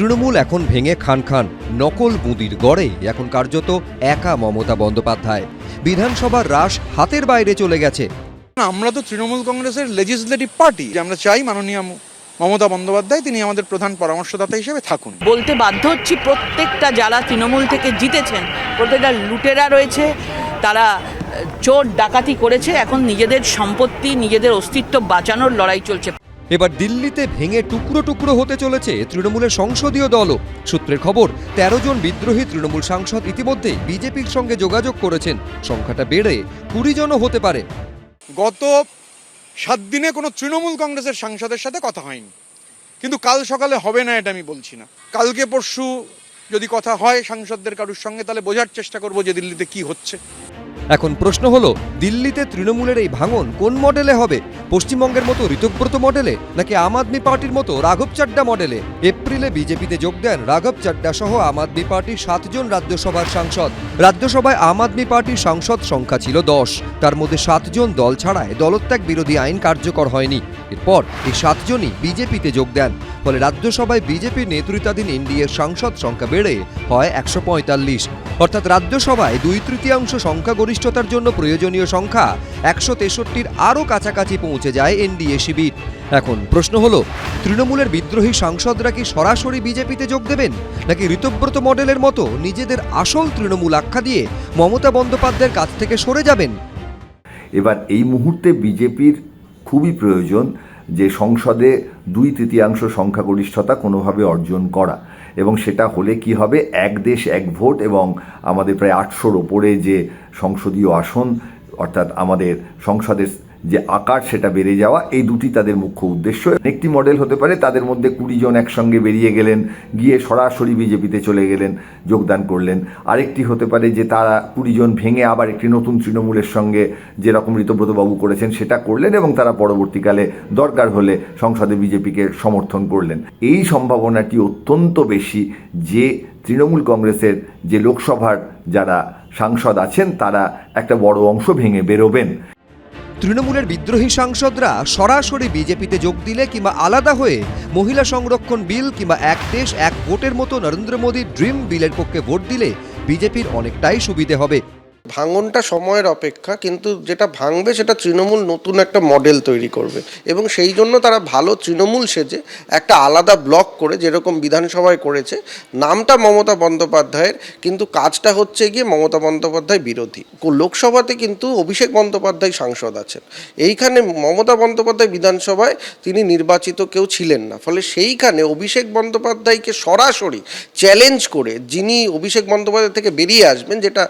তৃণমূল এখন ভেঙে খান খান, নকল বুঁদির গড়ে এখন কার্যত একা মমতা বন্দ্যোপাধ্যায়। বিধানসভার রাশ হাতের বাইরে চলে গেছে। আমরা তো তৃণমূল কংগ্রেসের লেজিসলেটিভ পার্টি, আমরা চাই মাননীয় মমতা বন্দ্যোপাধ্যায় তিনি আমাদের প্রধান পরামর্শদাতা হিসেবে থাকুন। বলতে বাধ্য হচ্ছি, প্রত্যেকটা যারা তৃণমূল থেকে জিতেছেন প্রত্যেকটা লুটেরা রয়েছে, তারা চোর ডাকাতি করেছে, এখন নিজেদের সম্পত্তি নিজেদের অস্তিত্ব বাঁচানোর লড়াই চলছে। এবার দিল্লিতে ভেঙে টুকরো টুকরো হতে চলেছে তৃণমূলের সংসদীয় দলও। সূত্রের খবর, 13 জন বিদ্রোহী তৃণমূল সাংসদ ইতিমধ্যেই বিজেপির সঙ্গে যোগাযোগ করেছেন। সংখ্যাটা বেড়ে 20 জনও হতে পারে। গত 7 দিনে কোনো তৃণমূল কংগ্রেসের সাংসদের সাথে কথা হয়নি, কিন্তু কাল সকালে হবে না এটা আমি বলছি না। কালকে পরশু যদি কথা হয় সাংসদদের কারোর সঙ্গে, তাহলে বোঝার চেষ্টা করবো যে দিল্লিতে কি হচ্ছে। এখন প্রশ্ন হলো, দিল্লিতে তৃণমূলের এই ভাঙন কোন মডেলে হবে? পশ্চিমবঙ্গের মতো ঋতব্রত মডেলে, নাকি আম আদমি পার্টির মতো রাঘব চাড্ডা মডেলে? এপ্রিলে বিজেপিতে যোগ দেন রাঘব চাড্ডা সহ আম আদমি পার্টির 7 জন রাজ্যসভার সাংসদ। রাজ্যসভায় আম আদমি পার্টির সাংসদ সংখ্যা ছিল 10, তার মধ্যে 7 জন দল ছাড়ায় দলত্যাগ বিরোধী আইন কার্যকর হয়নি। এরপর এই 7 জনই বিজেপিতে যোগ দেন। ফলে রাজ্যসভায় বিজেপির নেতৃত্বাধীন এনডিএর সাংসদ সংখ্যা বেড়ে হয় 145। অর্থাৎ রাজ্যসভায় 2/3 সংখ্যাগরিষ্ঠতার জন্য প্রয়োজনীয় সংখ্যা 163-র আরও কাছাকাছি পৌঁছে যায় এনডিএ শিবির। এখন প্রশ্ন হলো, তৃণমূলের বিদ্রোহী সাংসদরা কি সরাসরি বিজেপিতে যোগ দেবেন, নাকি ঋতব্রত মডেলের মতো নিজেদের আসল তৃণমূল আখ্যা দিয়ে মমতা বন্দ্যোপাধ্যায়ের কাছ থেকে সরে যাবেন? এবার এই মুহূর্তে বিজেপির খুবই প্রয়োজন যে সংসদে 2/3 সংখ্যাগরিষ্ঠতা কোনোভাবে অর্জন করা, এবং সেটা হলে কি হবে, এক দেশ এক ভোট এবং আমাদের প্রায় 800-র ওপরে যে সংসদীয় আসন, অর্থাৎ আমাদের সংসদের যে আকার সেটা বেড়ে যাওয়া, এই দুটি তাদের মুখ্য উদ্দেশ্য। একটি মডেল হতে পারে তাদের মধ্যে 20 জন একসঙ্গে বেরিয়ে গেলেন, গিয়ে সরাসরি বিজেপিতে চলে গেলেন, যোগদান করলেন। আরেকটি হতে পারে যে তারা 20 জন ভেঙে আবার একটি নতুন তৃণমূলের সঙ্গে যেরকম ঋতব্রতবাবু করেছেন সেটা করলেন, এবং তারা পরবর্তীকালে দরকার হলে সংসদে বিজেপিকে সমর্থন করলেন। এই সম্ভাবনাটি অত্যন্ত বেশি যে তৃণমূল কংগ্রেসের যে লোকসভার যারা সাংসদ আছেন তারা একটা বড় অংশ ভেঙে বেরোবেন। তৃণমূলের বিদ্রোহী সাংসদরা সরাসরি বিজেপিতে যোগ দিলে কিংবা আলাদা হয়ে মহিলা সংরক্ষণ বিল কিংবা এক দেশ এক ভোটের মতো নরেন্দ্র মোদীর ড্রিম বিলের পক্ষে ভোট দিলে বিজেপির অনেকটাই সুবিধে হবে। ভাঙনটা সময়ের অপেক্ষা, কিন্তু যেটা ভাঙবে সেটা তৃণমূল নতুন একটা মডেল তৈরি করবে, এবং সেই জন্য তারা ভালো তৃণমূল সেজে একটা আলাদা ব্লক করে, যেরকম বিধানসভায় করেছে, নামটা মমতা বন্দ্যোপাধ্যায়ের, কিন্তু কাজটা হচ্ছে গিয়ে মমতা বন্দ্যোপাধ্যায় বিরোধী। লোকসভাতে কিন্তু অভিষেক বন্দ্যোপাধ্যায় সাংসদ আছেন, এইখানে মমতা বন্দ্যোপাধ্যায় বিধানসভায় তিনি নির্বাচিত কেউ ছিলেন না, ফলে সেইখানে অভিষেক বন্দ্যোপাধ্যায়কে সরাসরি চ্যালেঞ্জ করে যিনি অভিষেক বন্দ্যোপাধ্যায় থেকে বেরিয়ে আসবেন, যেটা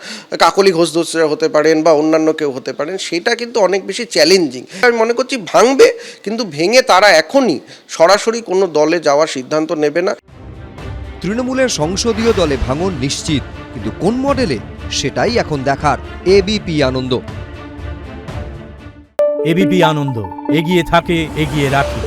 কাকলি ঘোষ হতে পারেন বা অন্যান্য কেউ হতে পারেন, সেটা কিন্তু অনেক বেশি চ্যালেঞ্জিং। আমি মনে করছি ভাঙবে, কিন্তু ভেঙে তারা এখনই সরাসরি কোনো দলে যাওয়ার সিদ্ধান্ত নেবে না। তৃণমূলের সংসদীয় দলে ভাঙন নিশ্চিত, কিন্তু কোন মডেলে সেটাই এখন দেখার। এবিপি আনন্দ। এবিপি আনন্দ, এগিয়ে থাকে, এগিয়ে রাখে।